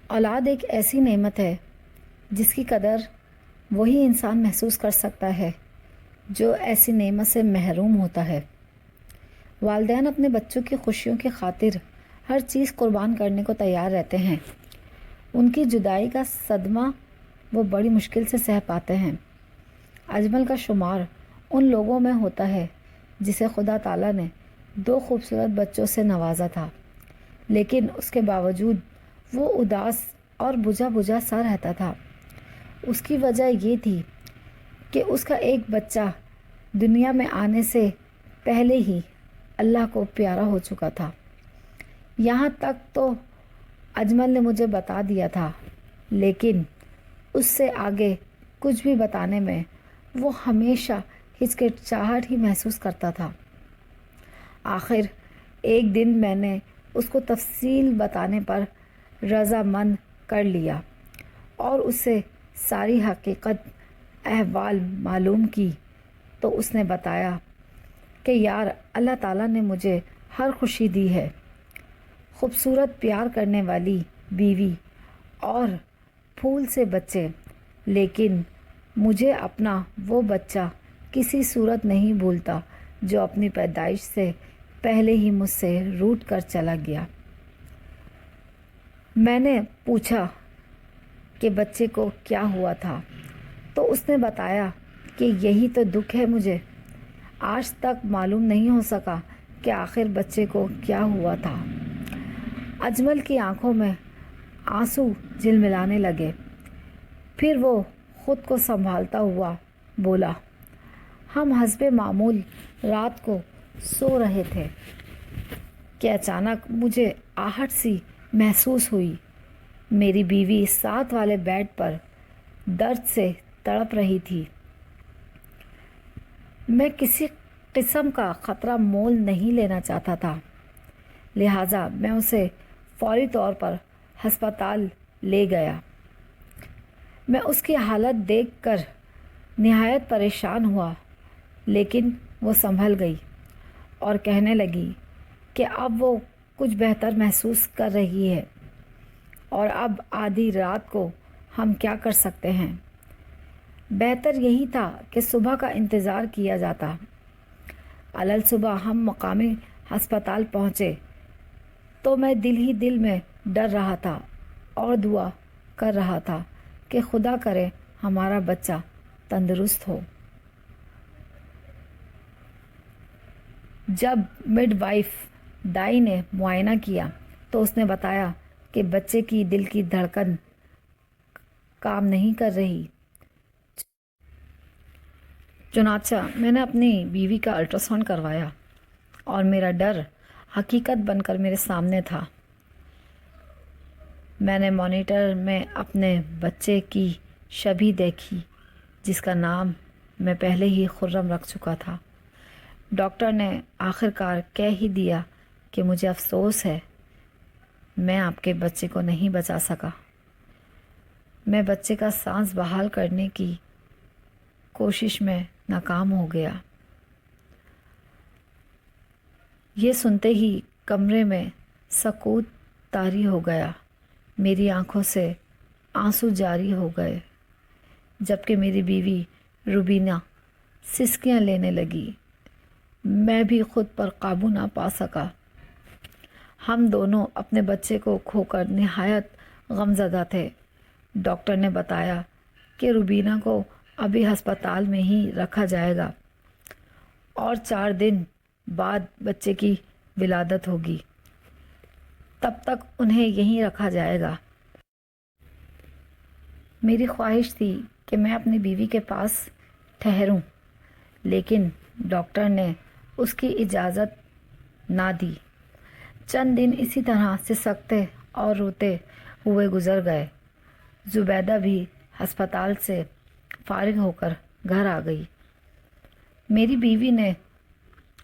اولاد ایک ایسی نعمت ہے جس کی قدر وہی انسان محسوس کر سکتا ہے جو ایسی نعمت سے محروم ہوتا ہے۔ والدین اپنے بچوں کی خوشیوں کی خاطر ہر چیز قربان کرنے کو تیار رہتے ہیں۔ ان کی جدائی کا صدمہ وہ بڑی مشکل سے سہ پاتے ہیں۔ اجمل کا شمار ان لوگوں میں ہوتا ہے جسے خدا تعالیٰ نے 2 خوبصورت بچوں سے نوازا تھا، لیکن اس کے باوجود وہ اداس اور بجھا بجھا سا رہتا تھا۔ اس کی وجہ یہ تھی کہ اس کا ایک بچہ دنیا میں آنے سے پہلے ہی اللہ کو پیارا ہو چکا تھا۔ یہاں تک تو اجمل نے مجھے بتا دیا تھا، لیکن اس سے آگے کچھ بھی بتانے میں وہ ہمیشہ ہچکچاہٹ ہی محسوس کرتا تھا۔ آخر ایک دن میں نے اس کو تفصیل بتانے پر رضامند کر لیا اور اس سے ساری حقیقت احوال معلوم کی تو اس نے بتایا کہ یار، اللہ تعالیٰ نے مجھے ہر خوشی دی ہے، خوبصورت پیار کرنے والی بیوی اور پھول سے بچے، لیکن مجھے اپنا وہ بچہ کسی صورت نہیں بھولتا جو اپنی پیدائش سے پہلے ہی مجھ سے روٹھ کر چلا گیا۔ میں نے پوچھا کہ بچے کو کیا ہوا تھا تو اس نے بتایا کہ یہی تو دکھ ہے، مجھے آج تک معلوم نہیں ہو سکا کہ آخر بچے کو کیا ہوا تھا۔ اجمل کی آنکھوں میں آنسو جھلملانے لگے، پھر وہ خود کو سنبھالتا ہوا بولا، ہم حسب معمول رات کو سو رہے تھے کہ اچانک مجھے آہٹ سی محسوس ہوئی۔ میری بیوی ساتھ والے بیڈ پر درد سے تڑپ رہی تھی۔ میں کسی قسم کا خطرہ مول نہیں لینا چاہتا تھا، لہٰذا میں اسے فوری طور پر ہسپتال لے گیا۔ میں اس کی حالت دیکھ کر نہایت پریشان ہوا، لیکن وہ سنبھل گئی اور کہنے لگی کہ اب وہ کچھ بہتر محسوس کر رہی ہے اور اب آدھی رات کو ہم کیا کر سکتے ہیں۔ بہتر یہی تھا کہ صبح کا انتظار کیا جاتا۔ علل صبح ہم مقامی ہسپتال پہنچے تو میں دل ہی دل میں ڈر رہا تھا اور دعا کر رہا تھا کہ خدا کرے ہمارا بچہ تندرست ہو۔ جب مڈ وائف دائی نے معائنہ کیا تو اس نے بتایا کہ بچے کی دل کی دھڑکن کام نہیں کر رہی۔ چنانچہ میں نے اپنی بیوی کا الٹرا ساؤنڈ کروایا اور میرا ڈر حقیقت بن کر میرے سامنے تھا۔ میں نے مانیٹر میں اپنے بچے کی شبیہ دیکھی جس کا نام میں پہلے ہی خرم رکھ چکا تھا۔ ڈاکٹر نے آخر کار کہہ ہی دیا کہ مجھے افسوس ہے، میں آپ کے بچے کو نہیں بچا سکا۔ میں بچے کا سانس بحال کرنے کی کوشش میں ناکام ہو گیا۔ یہ سنتے ہی کمرے میں سکوت طاری ہو گیا۔ میری آنکھوں سے آنسو جاری ہو گئے، جبکہ میری بیوی روبینہ سسکیاں لینے لگی۔ میں بھی خود پر قابو نہ پا سکا۔ ہم دونوں اپنے بچے کو کھو کر نہایت غمزدہ تھے۔ ڈاکٹر نے بتایا کہ روبینہ کو ابھی ہسپتال میں ہی رکھا جائے گا اور 4 دن بعد بچے کی ولادت ہوگی، تب تک انہیں یہیں رکھا جائے گا۔ میری خواہش تھی کہ میں اپنی بیوی کے پاس ٹھہروں، لیکن ڈاکٹر نے اس کی اجازت نہ دی۔ چند دن اسی طرح سسکتے اور روتے ہوئے گزر گئے۔ زبیدہ بھی ہسپتال سے فارغ ہو کر گھر آ گئی۔ میری بیوی نے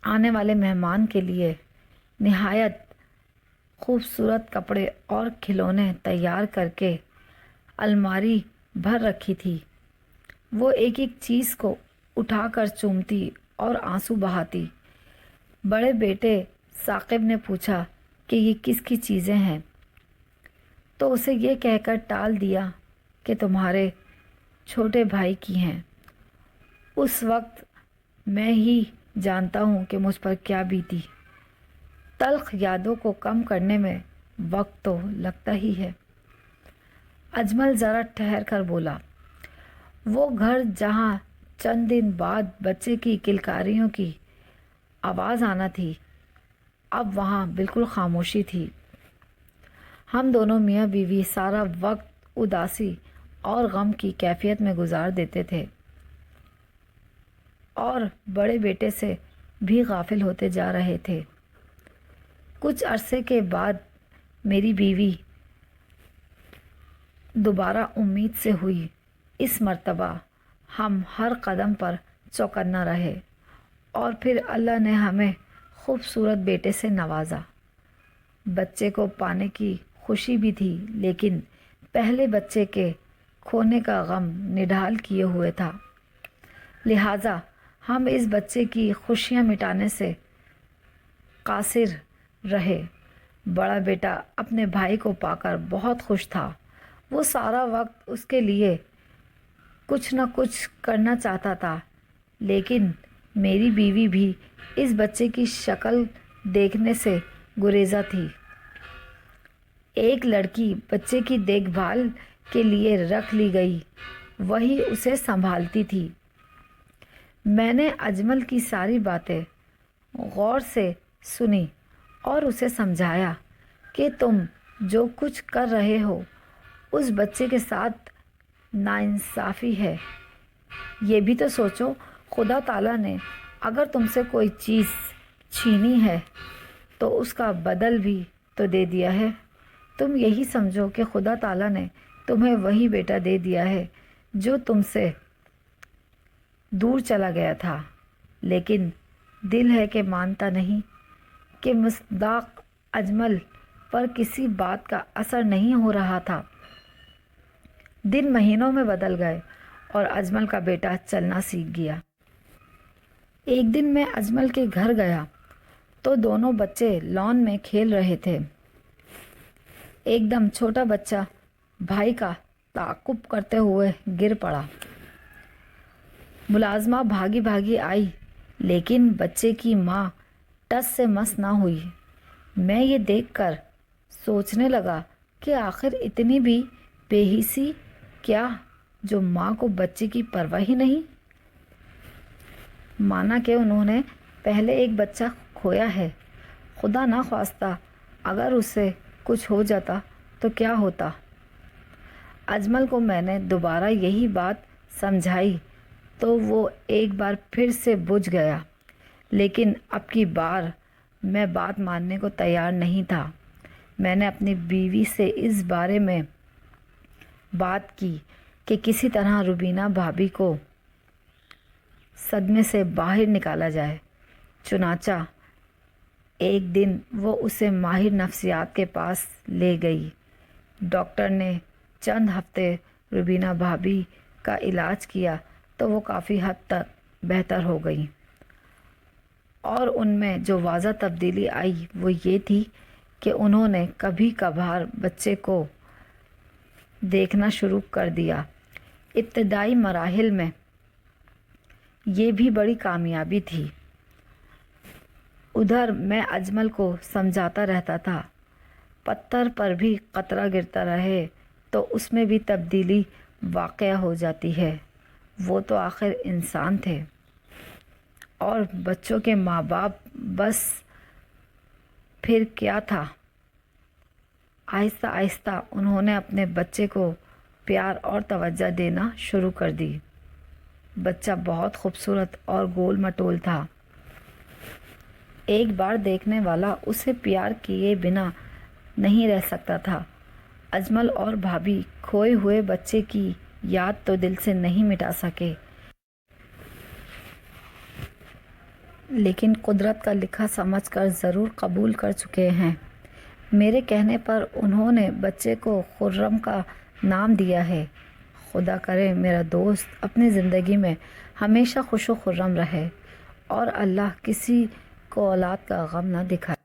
آنے والے مہمان کے لیے نہایت خوبصورت کپڑے اور کھلونے تیار کر کے الماری بھر رکھی تھی۔ وہ ایک ایک چیز کو اٹھا کر چومتی اور آنسو بہاتی۔ بڑے بیٹے ثاقب نے پوچھا کہ یہ کس کی چیزیں ہیں؟ تو اسے یہ کہہ کر ٹال دیا کہ تمہارے چھوٹے بھائی کی ہیں۔ اس وقت میں ہی جانتا ہوں کہ مجھ پر کیا بیتی۔ تلخ یادوں کو کم کرنے میں وقت تو لگتا ہی ہے۔ اجمل ذرا ٹھہر کر بولا، وہ گھر جہاں چند دن بعد بچے کی کلکاریوں کی آواز آنا تھی، اب وہاں بالکل خاموشی تھی۔ ہم دونوں میاں بیوی سارا وقت اداسی اور غم کی کیفیت میں گزار دیتے تھے اور بڑے بیٹے سے بھی غافل ہوتے جا رہے تھے۔ کچھ عرصے کے بعد میری بیوی دوبارہ امید سے ہوئی۔ اس مرتبہ ہم ہر قدم پر چوکنا رہے اور پھر اللہ نے ہمیں خوبصورت بیٹے سے نوازا۔ بچے کو پانے کی خوشی بھی تھی، لیکن پہلے بچے کے کھونے کا غم نڈھال کیے ہوئے تھا، لہٰذا ہم اس بچے کی خوشیاں مٹانے سے قاصر رہے۔ بڑا بیٹا اپنے بھائی کو پا کر بہت خوش تھا۔ وہ سارا وقت اس کے لیے کچھ نہ کچھ کرنا چاہتا تھا، لیکن میری بیوی بھی اس بچے کی شکل دیکھنے سے گریزا تھی۔ ایک لڑکی بچے کی دیکھ بھال کے لیے رکھ لی گئی، وہی اسے سنبھالتی تھی۔ میں نے اجمل کی ساری باتیں غور سے سنی اور اسے سمجھایا کہ تم جو کچھ کر رہے ہو اس بچے کے ساتھ ناانصافی ہے۔ یہ بھی تو سوچو، خدا تعالیٰ نے اگر تم سے کوئی چیز چھینی ہے تو اس کا بدل بھی تو دے دیا ہے۔ تم یہی سمجھو کہ خدا تعالیٰ نے تمہیں وہی بیٹا دے دیا ہے جو تم سے دور چلا گیا تھا، لیکن دل ہے کہ مانتا نہیں کہ مصداق اجمل پر کسی بات کا اثر نہیں ہو رہا تھا۔ دن مہینوں میں بدل گئے اور اجمل کا بیٹا چلنا سیکھ گیا۔ ایک دن میں اجمل کے گھر گیا تو دونوں بچے لان میں کھیل رہے تھے۔ ایک دم چھوٹا بچہ بھائی کا تعاقب کرتے ہوئے گر پڑا۔ ملازمہ بھاگی بھاگی آئی، لیکن بچے کی ماں ٹس سے مس نہ ہوئی۔ میں یہ دیکھ کر سوچنے لگا کہ آخر اتنی بھی بے حسی کیا جو ماں کو بچے کی پرواہ ہی نہیں۔ مانا کہ انہوں نے پہلے ایک بچہ کھویا ہے، خدا نہ خواستہ اگر اسے کچھ ہو جاتا تو کیا ہوتا۔ اجمل کو میں نے دوبارہ یہی بات سمجھائی تو وہ ایک بار پھر سے بجھ گیا، لیکن اب کی بار میں بات ماننے کو تیار نہیں تھا۔ میں نے اپنی بیوی سے اس بارے میں بات کی کہ کسی طرح روبینہ بھابھی کو صدمے سے باہر نکالا جائے۔ چنانچہ ایک دن وہ اسے ماہر نفسیات کے پاس لے گئی۔ ڈاکٹر نے چند ہفتے روبینہ بھابھی کا علاج کیا تو وہ کافی حد تک بہتر ہو گئی، اور ان میں جو واضح تبدیلی آئی وہ یہ تھی کہ انہوں نے کبھی کبھار بچے کو دیکھنا شروع کر دیا۔ ابتدائی مراحل میں یہ بھی بڑی کامیابی تھی۔ ادھر میں اجمل کو سمجھاتا رہتا تھا، پتھر پر بھی قطرہ گرتا رہے تو اس میں بھی تبدیلی واقع ہو جاتی ہے۔ وہ تو آخر انسان تھے اور بچوں کے ماں باپ، بس پھر کیا تھا۔ آہستہ آہستہ انہوں نے اپنے بچے کو پیار اور توجہ دینا شروع کر دی۔ بچہ بہت خوبصورت اور گول مٹول تھا۔ ایک بار دیکھنے والا اسے پیار کیے بنا نہیں رہ سکتا تھا۔ اجمل اور بھابھی کھوئے ہوئے بچے کی یاد تو دل سے نہیں مٹا سکے، لیکن قدرت کا لکھا سمجھ کر ضرور قبول کر چکے ہیں۔ میرے کہنے پر انہوں نے بچے کو خرم کا نام دیا ہے۔ خدا کرے میرا دوست اپنی زندگی میں ہمیشہ خوش و خرم رہے اور اللہ کسی کو اولاد کا غم نہ دکھائے۔